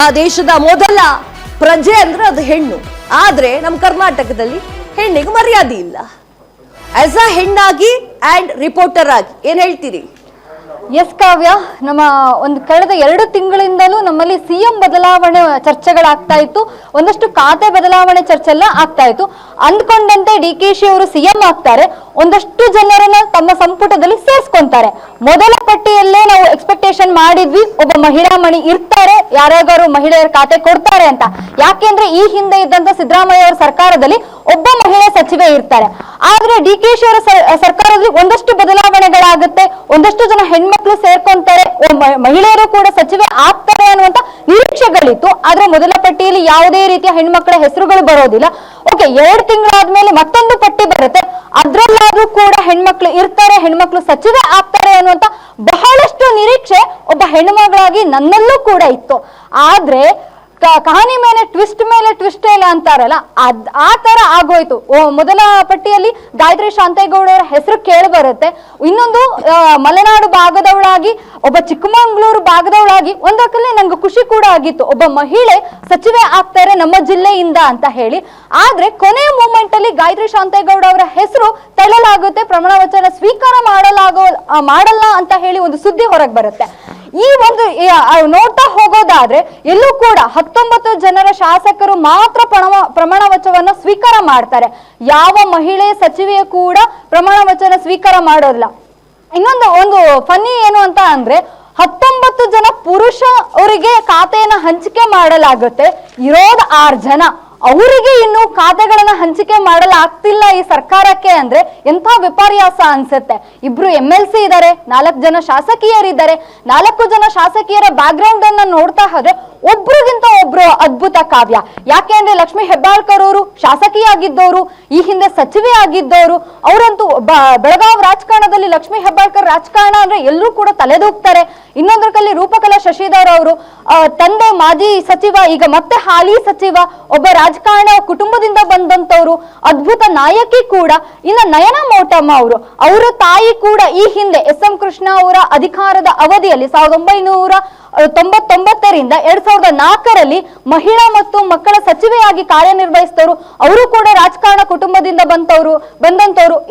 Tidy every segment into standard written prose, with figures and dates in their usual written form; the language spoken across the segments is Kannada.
ಆ ದೇಶದ ಮೊದಲ ಪ್ರಜೆ ಅಂದ್ರೆ ಅದು ಹೆಣ್ಣು. ಆದ್ರೆ ನಮ್ಮ ಕರ್ನಾಟಕದಲ್ಲಿ ಹೆಣ್ಣಿಗೆ ಮರ್ಯಾದೆ ಇಲ್ಲ. ಆಸ್ ಅ ಹೆಣ್ಣಾಗಿ ಅಂಡ್ ರಿಪೋರ್ಟರ್ ಆಗಿ ಏನ್ ಹೇಳ್ತೀರಿ? ಎಸ್ ಕಾವ್ಯ, ನಮ್ಮ ಒಂದು ಕಳೆದ 2 ತಿಂಗಳಿಂದಲೂ ನಮ್ಮಲ್ಲಿ ಸಿಎಂ ಬದಲಾವಣೆ ಚರ್ಚೆಗಳಾಗ್ತಾ ಇತ್ತು, ಒಂದಷ್ಟು ಖಾತೆ ಬದಲಾವಣೆ ಚರ್ಚೆ ಎಲ್ಲ ಆಗ್ತಾ ಇತ್ತು. ಅಂದ್ಕೊಂಡಂತೆ DKಶಿ ಅವರು ಸಿಎಂ ಆಗ್ತಾರೆ, ಒಂದಷ್ಟು ಜನರನ್ನ ತಮ್ಮ ಸಂಪುಟದಲ್ಲಿ ಸೇರಿಸ್ಕೊಂತಾರೆ. ಮೊದಲ ಪಟ್ಟಿಯಲ್ಲೇ ನಾವು ಎಕ್ಸ್ಪೆಕ್ಟೇಷನ್ ಮಾಡಿದ್ವಿ ಒಬ್ಬ ಮಹಿಳಾ ಮಣಿ ಇರ್ತಾರೆ, ಯಾರ್ಯಾರು ಮಹಿಳೆಯರ ಖಾತೆ ಕೊಡ್ತಾರೆ ಅಂತ. ಯಾಕೆಂದ್ರೆ ಈ ಹಿಂದೆ ಇದ್ದಂತ ಸಿದ್ದರಾಮಯ್ಯ ಅವರ ಸರ್ಕಾರದಲ್ಲಿ ಒಬ್ಬ ಮಹಿಳೆ ಸಚಿವೆ ಇರ್ತಾರೆ. ಆದ್ರೆ DKಶಿ ಅವರ ಸರ್ಕಾರದಲ್ಲಿ ಒಂದಷ್ಟು ಬದಲಾವಣೆಗಳಾಗುತ್ತೆ, ಒಂದಷ್ಟು ಜನ ಹೆಣ್ಮಕ್ಳು ಸೇರ್ಕೊಂತಾರೆ, ಮಹಿಳೆಯರು ಕೂಡ ಸಚಿವೆ ಆಗ್ತಾರೆ ಅನ್ನುವಂತ ನಿರೀಕ್ಷೆಗಳಿತ್ತು. ಆದ್ರೆ ಮೊದಲ ಪಟ್ಟಿಯಲ್ಲಿ ಯಾವುದೇ ರೀತಿಯ ಹೆಣ್ಮಕ್ಳ ಹೆಸರುಗಳು ಬರೋದಿಲ್ಲ. ಓಕೆ, 2 ತಿಂಗಳಾದ್ಮೇಲೆ ಮತ್ತೊಂದು ಪಟ್ಟಿ ಬರುತ್ತೆ, ಅದ್ರಲ್ಲಾದ್ರೂ ಕೂಡ ಹೆಣ್ಮಕ್ಳು ಇರ್ತಾರೆ, ಹೆಣ್ಮಕ್ಳು ಸಚಿವೆ ಆಗ್ತಾರೆ ಅನ್ನುವಂತ ಬಹಳಷ್ಟು ನಿರೀಕ್ಷೆ ಒಬ್ಬ ಹೆಣ್ಮಗಳಾಗಿ ನನ್ನಲ್ಲೂ ಕೂಡ ಇತ್ತು. ಆದ್ರೆ ಕಹಾನಿ ಮೇಲೆ ಟ್ವಿಸ್ಟ್ ಇಲ್ಲ ಅಂತಾರಲ್ಲ, ಆ ತರ ಆಗೋಯ್ತು. ಮೊದಲ ಪಟ್ಟಿಯಲ್ಲಿ ಗಾಯತ್ರಿ ಶಾಂತೇಗೌಡ ಅವರ ಹೆಸರು ಕೇಳಿ ಬರುತ್ತೆ. ಇನ್ನೊಂದು ಮಲೆನಾಡು ಭಾಗದವಳಾಗಿ, ಒಬ್ಬ ಚಿಕ್ಕಮಂಗ್ಳೂರು ಭಾಗದವಳಾಗಿ ಒಂದಕ್ಕಲ್ಲಿ ನಂಗೆ ಖುಷಿ ಕೂಡ ಆಗಿತ್ತು, ಒಬ್ಬ ಮಹಿಳೆ ಸಚಿವೆ ಆಗ್ತಾರೆ ನಮ್ಮ ಜಿಲ್ಲೆಯಿಂದ ಅಂತ ಹೇಳಿ. ಆದ್ರೆ ಕೊನೆಯ ಮೂಮೆಂಟ್ ಅಲ್ಲಿ ಗಾಯತ್ರಿ ಶಾಂತೇಗೌಡ ಅವರ ಹೆಸರು ತಳ್ಳಲಾಗುತ್ತೆ, ಪ್ರಮಾಣ ವಚನ ಸ್ವೀಕಾರ ಮಾಡಲ್ಲ ಅಂತ ಹೇಳಿ ಒಂದು ಸುದ್ದಿ ಹೊರಗೆ ಬರುತ್ತೆ. ಈ ಒಂದು ನೋಡ್ತಾ ಹೋಗೋದಾದ್ರೆ ಎಲ್ಲೂ ಕೂಡ 19 ಜನರ ಶಾಸಕರು ಮಾತ್ರ ಪ್ರಮಾಣ ವಚನವನ್ನ ಸ್ವೀಕಾರ ಮಾಡ್ತಾರೆ. ಯಾವ ಮಹಿಳೆ ಸಚಿವೆಯು ಕೂಡ ಪ್ರಮಾಣ ವಚನ ಸ್ವೀಕಾರ ಮಾಡೋದಿಲ್ಲ. ಇನ್ನೊಂದು ಒಂದು ಫನ್ನಿ ಏನು ಅಂತ ಅಂದ್ರೆ 19 ಜನ ಪುರುಷ ಅವರಿಗೆ ಖಾತೆಯನ್ನ ಹಂಚಿಕೆ ಮಾಡಲಾಗುತ್ತೆ, ಇರೋದು 6 ಜನ. ಅವರಿಗೆ ಇನ್ನು ಖಾತೆಗಳನ್ನ ಹಂಚಿಕೆ ಮಾಡಲಾಗ್ತಿಲ್ಲ ಈ ಸರ್ಕಾರಕ್ಕೆ ಅಂದ್ರೆ ಎಂಥ ವಿಪರ್ಯಾಸ ಅನ್ಸುತ್ತೆ. 2 MLC ಇದ್ದಾರೆ, 4 ಜನ ಶಾಸಕೀಯರಿದ್ದಾರೆ. 4 ಜನ ಶಾಸಕೀಯರ ಬ್ಯಾಕ್ ಗ್ರೌಂಡ್ ಅನ್ನ ನೋಡ್ತಾ ಹೋದ್ರೆ ಒಬ್ರಿಗಿಂತ ಒಬ್ರು ಅದ್ಭುತ ಕಾವ್ಯ. ಯಾಕೆ ಅಂದ್ರೆ ಲಕ್ಷ್ಮೀ ಹೆಬ್ಬಾಳ್ಕರ್ ಅವರು ಶಾಸಕಿ ಆಗಿದ್ದವರು, ಈ ಹಿಂದೆ ಸಚಿವೆ ಆಗಿದ್ದವರು. ಅವರಂತೂ ಬೆಳಗಾವಿ ರಾಜಕಾರಣದಲ್ಲಿ ಲಕ್ಷ್ಮೀ ಹೆಬ್ಬಾಳ್ಕರ್ ರಾಜಕಾರಣ ಅಂದ್ರೆ ಎಲ್ಲರೂ ಕೂಡ ತಲೆದೂಗ್ತಾರೆ. ಇನ್ನೊಂದ್ರ ಕಲ್ಲಿ ರೂಪಕಲಾ ಶಶಿಧರ್ ಅವರು ತಂದೆ ಮಾಜಿ ಸಚಿವ, ಈಗ ಮತ್ತೆ ಹಾಲಿ ಸಚಿವ, ಒಬ್ಬ ರಾಜಕಾರಣ ಕುಟುಂಬದಿಂದ ಬಂದಂತವ್ರು, ಅದ್ಭುತ ನಾಯಕಿ ಕೂಡ. ಇನ್ನು ನಯನಾ ಮೋಟಮ್ಮ ಅವರು, ಅವರ ತಾಯಿ ಕೂಡ ಈ ಹಿಂದೆ SM ಕೃಷ್ಣ ಅವರ ಅಧಿಕಾರದ ಅವಧಿಯಲ್ಲಿ 1999ರಿಂದ 2004ರಲ್ಲಿ ಮಹಿಳಾ ಮತ್ತು ಮಕ್ಕಳ ಸಚಿವೆಯಾಗಿ ಕಾರ್ಯನಿರ್ವಹಿಸಿದವರು. ಅವರು ಕೂಡ ರಾಜಕಾರಣ ಕುಟುಂಬದಿಂದ ಬಂದಂತವ್ರು.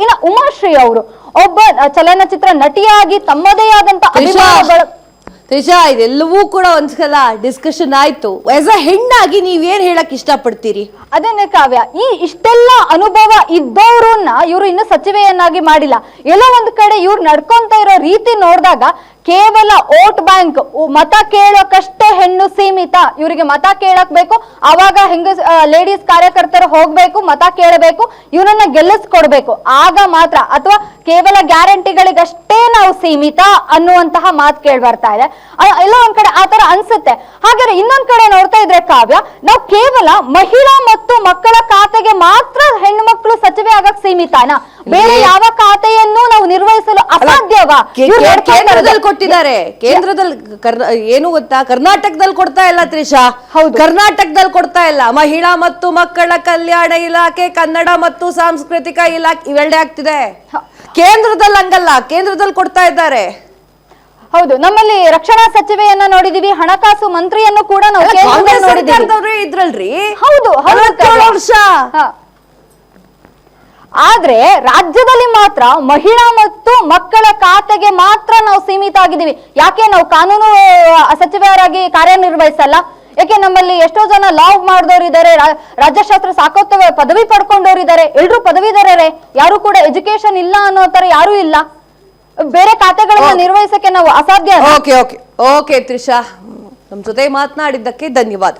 ಇನ್ನು ಉಮಾಶ್ರೀ ಅವರು ಒಬ್ಬ ಚಲನಚಿತ್ರ ನಟಿಯಾಗಿ ತಮ್ಮದೇ ಆದಂತ ಅಭಿಮಾನಗಳ. ತ್ರಿಷಾ, ಇದೆಲ್ಲವೂ ಕೂಡ ಒಂದ್ಸಲ ಡಿಸ್ಕಷನ್ ಆಯ್ತು. ಆಸ್ ಅ ಹೆಣ್ಣಾಗಿ ನೀವೇನ್ ಹೇಳಕ್ ಇಷ್ಟಪಡ್ತೀರಿ? ಅದನ್ನೇ ಕಾವ್ಯ, ಇಷ್ಟೆಲ್ಲ ಅನುಭವ ಇದ್ದವ್ರನ್ನ ಇವ್ರು ಇನ್ನು ಸಚಿವೆಯನ್ನಾಗಿ ಮಾಡಿಲ್ಲ. ಎಲ್ಲೋ ಒಂದ್ ಕಡೆ ಇವ್ರು ನಡ್ಕೊಂತ ಇರೋ ರೀತಿ ನೋಡಿದಾಗ ಕೇವಲ ವೋಟ್ ಬ್ಯಾಂಕ್, ಮತ ಕೇಳೋಕಷ್ಟೇ ಹೆಣ್ಣು ಸೀಮಿತ, ಇವರಿಗೆ ಮತ ಕೇಳಕ್ ಬೇಕು, ಅವಾಗ ಲೇಡೀಸ್ ಕಾರ್ಯಕರ್ತರು ಹೋಗ್ಬೇಕು, ಮತ ಕೇಳಬೇಕು, ಇವನನ್ನ ಗೆಲ್ಲಿಸ್ಕೊಡ್ಬೇಕು, ಆಗ ಮಾತ್ರ, ಅಥವಾ ಕೇವಲ ಗ್ಯಾರಂಟಿಗಳಿಗಷ್ಟೇ ನಾವು ಸೀಮಿತ ಅನ್ನುವಂತಹ ಮಾತು ಕೇಳಿ ಬರ್ತಾ ಇದೆ. ಎಲ್ಲ ಒಂದ್ ಕಡೆ ಆತರ ಅನ್ಸುತ್ತೆ. ಹಾಗಾದ್ರೆ ಇನ್ನೊಂದ್ ಕಡೆ ನೋಡ್ತಾ ಇದ್ರೆ ಕಾವ್ಯ, ನಾವು ಕೇವಲ ಮಹಿಳಾ ಮತ್ತು ಮಕ್ಕಳ ಖಾತೆಗೆ ಮಾತ್ರ ಹೆಣ್ಣು ಮಕ್ಕಳು ಸಚಿವೆ ಆಗಕ್ ಸೀಮಿತನಾ? ಬೇರೆ ಯಾವ ಖಾತೆಯನ್ನು ನಾವು ನಿರ್ವಹಿಸಲು ಅಸಾಧ್ಯವಾ? ಕೇಂದ್ರದಲ್ಲಿ ಕೊಟ್ಟಿದ್ದಾರೆ, ಕೇಂದ್ರದಲ್ಲಿ ಏನು ಗೊತ್ತಾ, ಕರ್ನಾಟಕದಲ್ಲಿ ಕೊಡ್ತಾ ಇಲ್ಲ ತ್ರಿಷಾ. ಹೌದು, ಕರ್ನಾಟಕದಲ್ಲಿ ಕೊಡ್ತಾ ಇಲ್ಲ. ಮಹಿಳಾ ಮತ್ತು ಮಕ್ಕಳ ಕಲ್ಯಾಣ ಇಲಾಖೆ, ಕನ್ನಡ ಮತ್ತು ಸಾಂಸ್ಕೃತಿಕ ಇಲಾಖೆ ಇವೆರಡೇ ಆಗ್ತಿದೆ. ಕೇಂದ್ರದಲ್ಲಿ ಹಂಗಲ್ಲ, ಕೇಂದ್ರದಲ್ಲಿ ಕೊಡ್ತಾ ಇದ್ದಾರೆ. ಹೌದು, ನಮ್ಮಲ್ಲಿ ರಕ್ಷಣಾ ಸಚಿವೆಯನ್ನ ನೋಡಿದೀವಿ, ಹಣಕಾಸು ಮಂತ್ರಿಯನ್ನು ಕೂಡ ನಾವು ಇದ್ರಲ್ರಿ. ಹೌದು, ವರ್ಷ. ಆದ್ರೆ ರಾಜ್ಯದಲ್ಲಿ ಮಾತ್ರ ಮಹಿಳಾ ಮತ್ತು ಮಕ್ಕಳ ಖಾತೆಗೆ ಮಾತ್ರ ನಾವು ಸೀಮಿತ ಆಗಿದ್ದೀವಿ. ಯಾಕೆ ನಾವು ಕಾನೂನು ಸಚಿವರಾಗಿ ಕಾರ್ಯನಿರ್ವಹಿಸಲ್ಲ? ಯಾಕೆ ನಮ್ಮಲ್ಲಿ ಎಷ್ಟೋ ಜನ ಲಾ ಮಾಡಿದವರಿದ್ದಾರೆ, ರಾಜ್ಯಶಾಸ್ತ್ರ ಸಾಕೋತ್ವ ಪದವಿ ಪಡ್ಕೊಂಡವರಿದ್ದಾರೆ, ಎಲ್ರು ಪದವೀಧರರೇ, ಯಾರು ಕೂಡ ಎಜುಕೇಶನ್ ಇಲ್ಲ ಅನ್ನೋ ತರ ಯಾರು ಇಲ್ಲ. ಬೇರೆ ಖಾತೆಗಳನ್ನ ನಿರ್ವಹಿಸಕ್ಕೆ ನಾವು ಅಸಾಧ್ಯ. ಓಕೆ ತ್ರಿಷಾ, ನಮ್ ಜೊತೆ ಮಾತನಾಡಿದ್ದಕ್ಕೆ ಧನ್ಯವಾದ.